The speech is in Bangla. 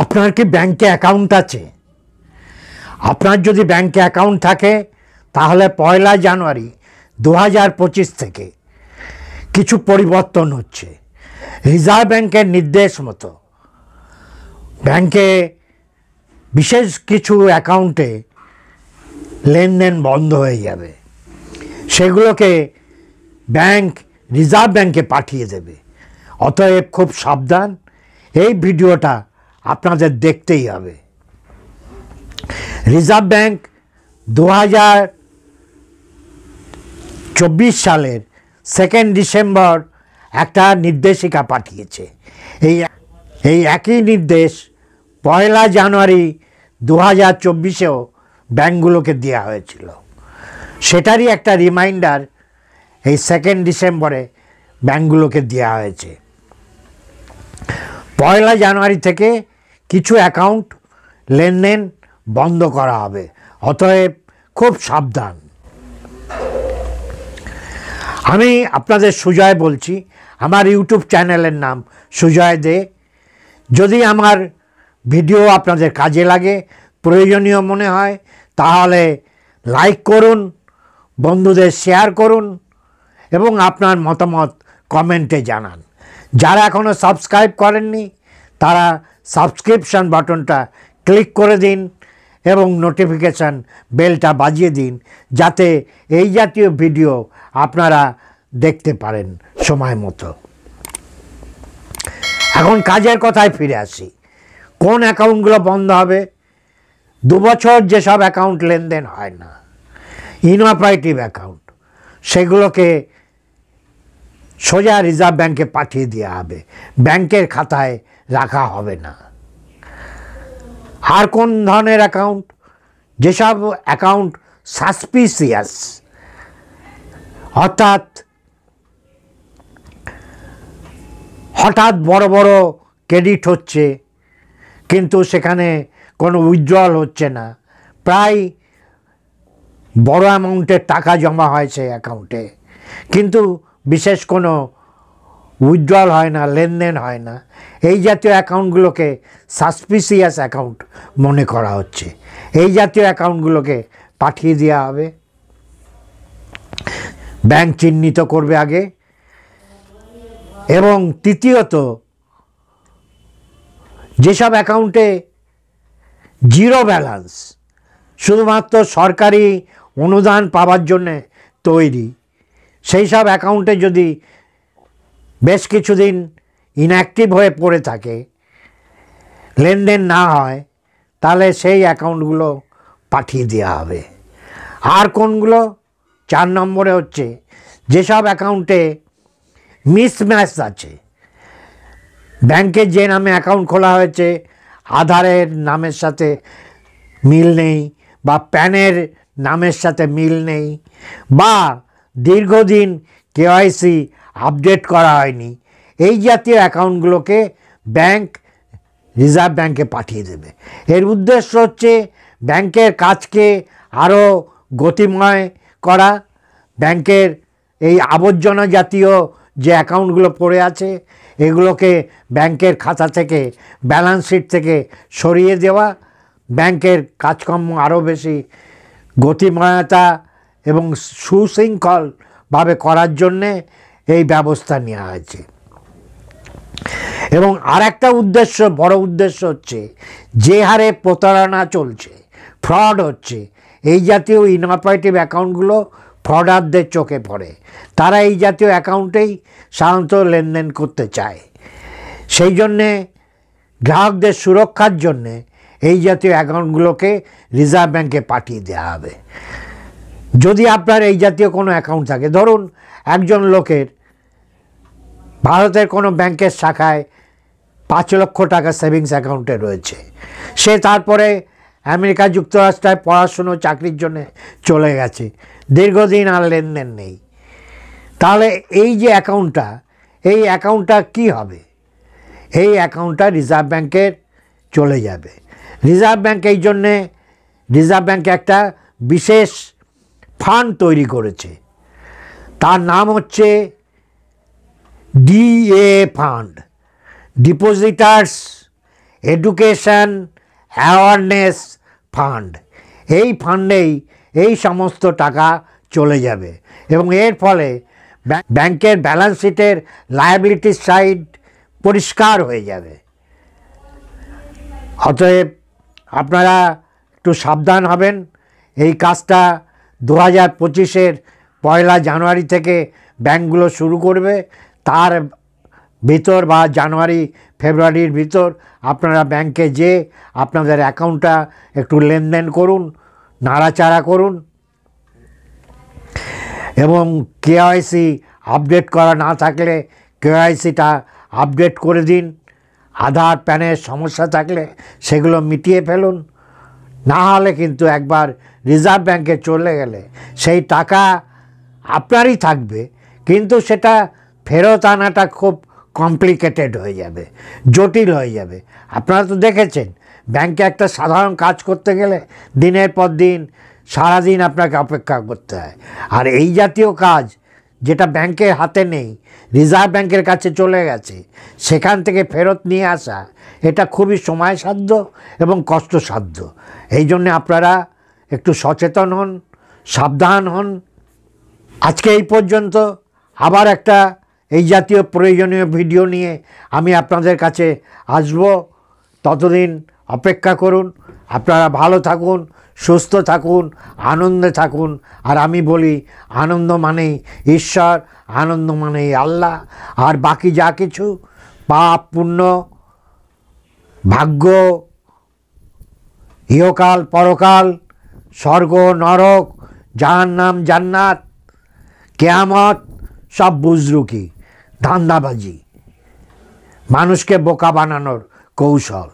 আপনার কি ব্যাংকে অ্যাকাউন্ট আছে? আপনার যদি ব্যাংকে অ্যাকাউন্ট থাকে তাহলে 1 জানুয়ারি 2025 থেকে কিছু পরিবর্তন হচ্ছে। রিজার্ভ ব্যাংকের নির্দেশ মতো ব্যাংকে বিশেষ কিছু অ্যাকাউন্টে লেনদেন বন্ধ হয়ে যাবে। সেগুলোকে ব্যাংক রিজার্ভ ব্যাংকে পাঠিয়ে দেবে। অতএব খুব সাবধান, এই ভিডিওটা আপনাদের দেখতেই হবে। রিজার্ভ ব্যাংক 2024 সালের 2 ডিসেম্বর একটা নির্দেশিকা পাঠিয়েছে। এই একই নির্দেশ 1 জানুয়ারি 2024-এও ব্যাংকগুলোকে দেওয়া হয়েছিল। সেটারই একটা রিমাইন্ডার এই 2 ডিসেম্বরে ব্যাংকগুলোকে দেওয়া হয়েছে। 1 জানুয়ারি থেকে কিছু অ্যাকাউন্ট লেনদেন বন্ধ করা হবে। অতএব খুব সাবধান। আমি আপনাদের সুজয় বলছি। আমার ইউটিউব চ্যানেলের নাম সুজয় দে। যদি আমার ভিডিও আপনাদের কাজে লাগে, প্রয়োজনীয় মনে হয়, তাহলে লাইক করুন, বন্ধুদের শেয়ার করুন এবং আপনার মতামত কমেন্টে জানান। যারা এখনও সাবস্ক্রাইব করেননি তারা সাবস্ক্রিপশন বাটনটা ক্লিক করে দিন এবং নোটিফিকেশান বেলটা বাজিয়ে দিন, যাতে এই জাতীয় ভিডিও আপনারা দেখতে পারেন সময় মতো। এখন কাজের কথায় ফিরে আসি। কোন অ্যাকাউন্টগুলো বন্ধ হবে? 2 বছর যেসব অ্যাকাউন্ট লেনদেন হয় না, ইনঅপারেটিভ অ্যাকাউন্ট, সেগুলোকে সোজা রিজার্ভ ব্যাংকে পাঠিয়ে দেওয়া হবে, ব্যাংকের খাতায় রাখা হবে না। আর কোন ধরনের অ্যাকাউন্ট? যেসব অ্যাকাউন্ট সাসপিসিয়াস, অর্থাৎ হঠাৎ বড় বড় ক্রেডিট হচ্ছে কিন্তু সেখানে কোনো উইথড্রল হচ্ছে না, প্রায় বড় অ্যামাউন্টের টাকা জমা হয় সেই অ্যাকাউন্টে কিন্তু বিশেষ কোনো উইথড্রল হয় না, লেনদেন হয় না, এই জাতীয় অ্যাকাউন্টগুলোকে সাসপিসিয়াস অ্যাকাউন্ট মনে করা হচ্ছে। এই জাতীয় অ্যাকাউন্টগুলোকে পাঠিয়ে দেওয়া হবে। ব্যাংক চিহ্নিত করবে আগে। এবং তৃতীয়ত, যেসব অ্যাকাউন্টে জিরো ব্যালেন্স, শুধুমাত্র সরকারি অনুদান পাওয়ার জন্যে তৈরি, সেই সব অ্যাকাউন্টে যদি বেশ কিছুদিন ইনঅ্যাক্টিভ হয়ে পড়ে থাকে, লেনদেন না হয়, তাহলে সেই অ্যাকাউন্টগুলো পাঠিয়ে দেওয়া হবে। আর কোনগুলো? 4 নম্বরে হচ্ছে যেসব অ্যাকাউন্টে মিসম্যাচ আছে, ব্যাংকের যে নামে অ্যাকাউন্ট খোলা হয়েছে আধারের নামের সাথে মিল নেই, বা প্যানের নামের সাথে মিল নেই, বা দীর্ঘদিন কেওয়াইসি আপডেট করা হয়নি, এই জাতীয় অ্যাকাউন্টগুলোকে ব্যাংক রিজার্ভ ব্যাংকে পাঠিয়ে দেবে। এর উদ্দেশ্য হচ্ছে ব্যাংকের কাজকে আরও গতিময় করা, ব্যাংকের এই আবর্জনা জাতীয় যে অ্যাকাউন্টগুলো পড়ে আছে এগুলোকে ব্যাংকের খাতা থেকে, ব্যালেন্স শিট থেকে সরিয়ে দেওয়া, ব্যাংকের কাজকর্ম আরও বেশি গতিময়তা এবং সুশৃঙ্খলভাবে করার জন্যে এই ব্যবস্থা নেওয়া হয়েছে। এবং আর একটা উদ্দেশ্য, বড় উদ্দেশ্য হচ্ছে যে হারে প্রতারণা চলছে, ফ্রড হচ্ছে, এই জাতীয় ইনঅপারেটিভ অ্যাকাউন্টগুলো ফ্রডারদের চোখে পড়ে। তারা এই জাতীয় অ্যাকাউন্টেই সাধারণত লেনদেন করতে চায়। সেই জন্যে গ্রাহকদের সুরক্ষার জন্যে এই জাতীয় অ্যাকাউন্টগুলোকে রিজার্ভ ব্যাংকে পাঠিয়ে দেওয়া হবে। যদি আপনার এই জাতীয় কোনো অ্যাকাউন্ট থাকে, ধরুন একজন লোকের ভারতের কোনো ব্যাংকের শাখায় 5 লক্ষ টাকা সেভিংস অ্যাকাউন্টে রয়েছে, সে তারপরে আমেরিকা যুক্তরাষ্ট্রে পড়াশুনো, চাকরির জন্য চলে গেছে, দীর্ঘদিন আর লেনদেন নেই, তাহলে এই যে অ্যাকাউন্টটা, এই অ্যাকাউন্টটা কী হবে? এই অ্যাকাউন্টটা রিজার্ভ ব্যাংকের চলে যাবে। রিজার্ভ ব্যাংক এই জন্যে, রিজার্ভ ব্যাংক একটা বিশেষ ফান্ড তৈরি করেছে, তার নাম হচ্ছে DA fund, ডিপোজিটার্স education awareness fund. এই ফান্ডেই এই সমস্ত টাকা চলে যাবে এবং এর ফলে ব্যাংকের ব্যালেন্স শিটের লায়াবিলিটি সাইড পরিষ্কার হয়ে যাবে। অতএব আপনারা একটু সাবধান হবেন। এই কাজটা 2025-এর 1 জানুয়ারি থেকে ব্যাংকগুলো শুরু করবে। তার ভিতর বা জানুয়ারি ফেব্রুয়ারির ভিতর আপনারা ব্যাংকে যেয়ে আপনাদের অ্যাকাউন্টটা একটু লেনদেন করুন, নাড়াচাড়া করুন এবং কেওয়াইসি আপডেট করা না থাকলে কেওয়াইসিটা আপডেট করে দিন। আধার প্যানের সমস্যা থাকলে সেগুলো মিটিয়ে ফেলুন। না হলে কিন্তু একবার রিজার্ভ ব্যাংকে চলে গেলে সেই টাকা আপনারই থাকবে, কিন্তু সেটা ফেরত আনাটা খুব কমপ্লিকেটেড হয়ে যাবে, জটিল হয়ে যাবে। আপনারা তো দেখেছেন ব্যাংকে একটা সাধারণ কাজ করতে গেলে দিনের পর দিন সারাদিন আপনাকে অপেক্ষা করতে হয়। আর এই জাতীয় কাজ যেটা ব্যাংকের হাতে নেই, রিজার্ভ ব্যাংকের কাছে চলে গেছে, সেখান থেকে ফেরত নিয়ে আসা এটা খুবই সময়সাধ্য এবং কষ্টসাধ্য। এই জন্যে আপনারা একটু সচেতন হন, সাবধান হন। আজকে এই পর্যন্ত। আবার একটা এই জাতীয় প্রয়োজনীয় ভিডিও নিয়ে আমি আপনাদের কাছে আসব। ততদিন অপেক্ষা করুন। আপনারা ভালো থাকুন, সুস্থ থাকুন, আনন্দে থাকুন। আর আমি বলি আনন্দ মানেই ঈশ্বর, আনন্দ মানেই আল্লাহ। আর বাকি যা কিছু পাপ পুণ্য, ভাগ্য, ইহকাল পরকাল, স্বর্গ নরক, জাহান্নাম জান্নাত, কেয়ামত সব বুজরুকি, ধান্দাবাজি, মানুষকে বোকা বানানোর কৌশল।